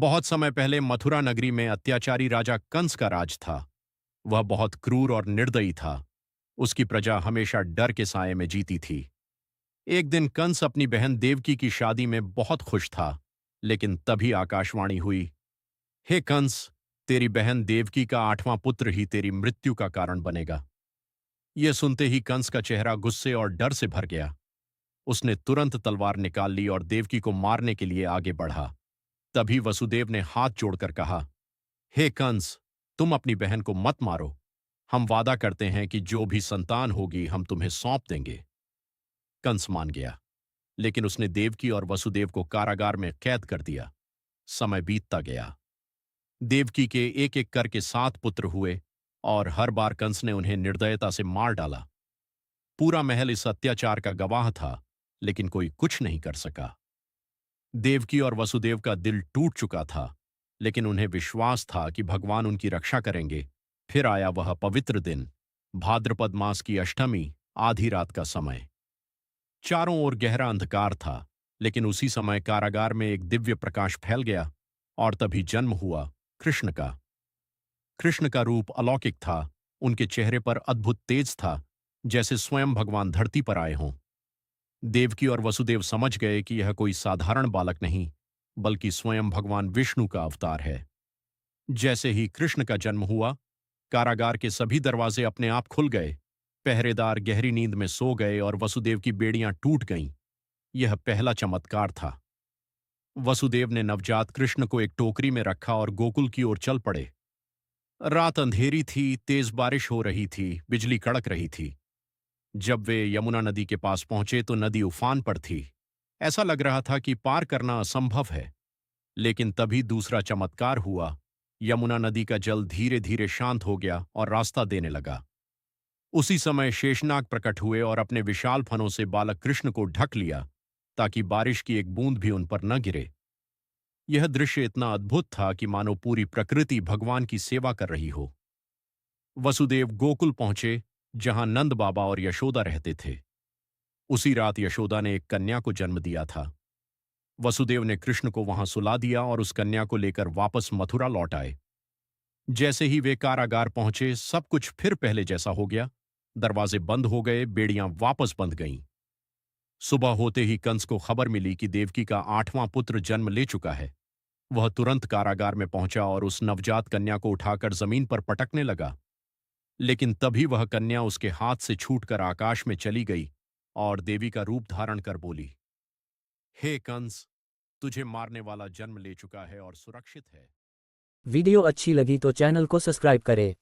बहुत समय पहले मथुरा नगरी में अत्याचारी राजा कंस का राज था। वह बहुत क्रूर और निर्दयी था। उसकी प्रजा हमेशा डर के साए में जीती थी। एक दिन कंस अपनी बहन देवकी की शादी में बहुत खुश था, लेकिन तभी आकाशवाणी हुई, हे कंस, तेरी बहन देवकी का 8वां पुत्र ही तेरी मृत्यु का कारण बनेगा। यह सुनते ही कंस का चेहरा गुस्से और डर से भर गया। उसने तुरंत तलवार निकाल ली और देवकी को मारने के लिए आगे बढ़ा। तभी वसुदेव ने हाथ जोड़कर कहा, हे कंस, तुम अपनी बहन को मत मारो। हम वादा करते हैं कि जो भी संतान होगी हम तुम्हें सौंप देंगे। कंस मान गया, लेकिन उसने देवकी और वसुदेव को कारागार में कैद कर दिया। समय बीतता गया। देवकी के एक एक करके 7 पुत्र हुए और हर बार कंस ने उन्हें निर्दयता से मार डाला। पूरा महल इस अत्याचार का गवाह था, लेकिन कोई कुछ नहीं कर सका। देवकी और वसुदेव का दिल टूट चुका था, लेकिन उन्हें विश्वास था कि भगवान उनकी रक्षा करेंगे। फिर आया वह पवित्र दिन, भाद्रपद मास की अष्टमी, आधी रात का समय। चारों ओर गहरा अंधकार था, लेकिन उसी समय कारागार में एक दिव्य प्रकाश फैल गया और तभी जन्म हुआ कृष्ण का। कृष्ण का रूप अलौकिक था। उनके चेहरे पर अद्भुत तेज था, जैसे स्वयं भगवान धरती पर आए हों। देवकी और वसुदेव समझ गए कि यह कोई साधारण बालक नहीं, बल्कि स्वयं भगवान विष्णु का अवतार है। जैसे ही कृष्ण का जन्म हुआ, कारागार के सभी दरवाजे अपने आप खुल गए। पहरेदार गहरी नींद में सो गए और वसुदेव की बेड़ियां टूट गईं। यह पहला चमत्कार था। वसुदेव ने नवजात कृष्ण को एक टोकरी में रखा और गोकुल की ओर चल पड़े। रात अंधेरी थी, तेज बारिश हो रही थी, बिजली कड़क रही थी। जब वे यमुना नदी के पास पहुंचे तो नदी उफान पर थी। ऐसा लग रहा था कि पार करना असंभव है। लेकिन तभी दूसरा चमत्कार हुआ। यमुना नदी का जल धीरे धीरे शांत हो गया और रास्ता देने लगा। उसी समय शेषनाग प्रकट हुए और अपने विशाल फनों से बालक कृष्ण को ढक लिया, ताकि बारिश की एक बूंद भी उन पर न गिरे। यह दृश्य इतना अद्भुत था कि मानो पूरी प्रकृति भगवान की सेवा कर रही हो। वसुदेव गोकुल पहुंचे, जहां नंद बाबा और यशोदा रहते थे। उसी रात यशोदा ने एक कन्या को जन्म दिया था। वसुदेव ने कृष्ण को वहां सुला दिया और उस कन्या को लेकर वापस मथुरा लौट आए। जैसे ही वे कारागार पहुंचे, सब कुछ फिर पहले जैसा हो गया। दरवाजे बंद हो गए, बेड़ियां वापस बंध गईं। सुबह होते ही कंस को खबर मिली कि देवकी का 8वां पुत्र जन्म ले चुका है। वह तुरंत कारागार में पहुंचा और उस नवजात कन्या को उठाकर जमीन पर पटकने लगा। लेकिन तभी वह कन्या उसके हाथ से छूटकर आकाश में चली गई और देवी का रूप धारण कर बोली, हे कंस, तुझे मारने वाला जन्म ले चुका है और सुरक्षित है। वीडियो अच्छी लगी तो चैनल को सब्सक्राइब करें।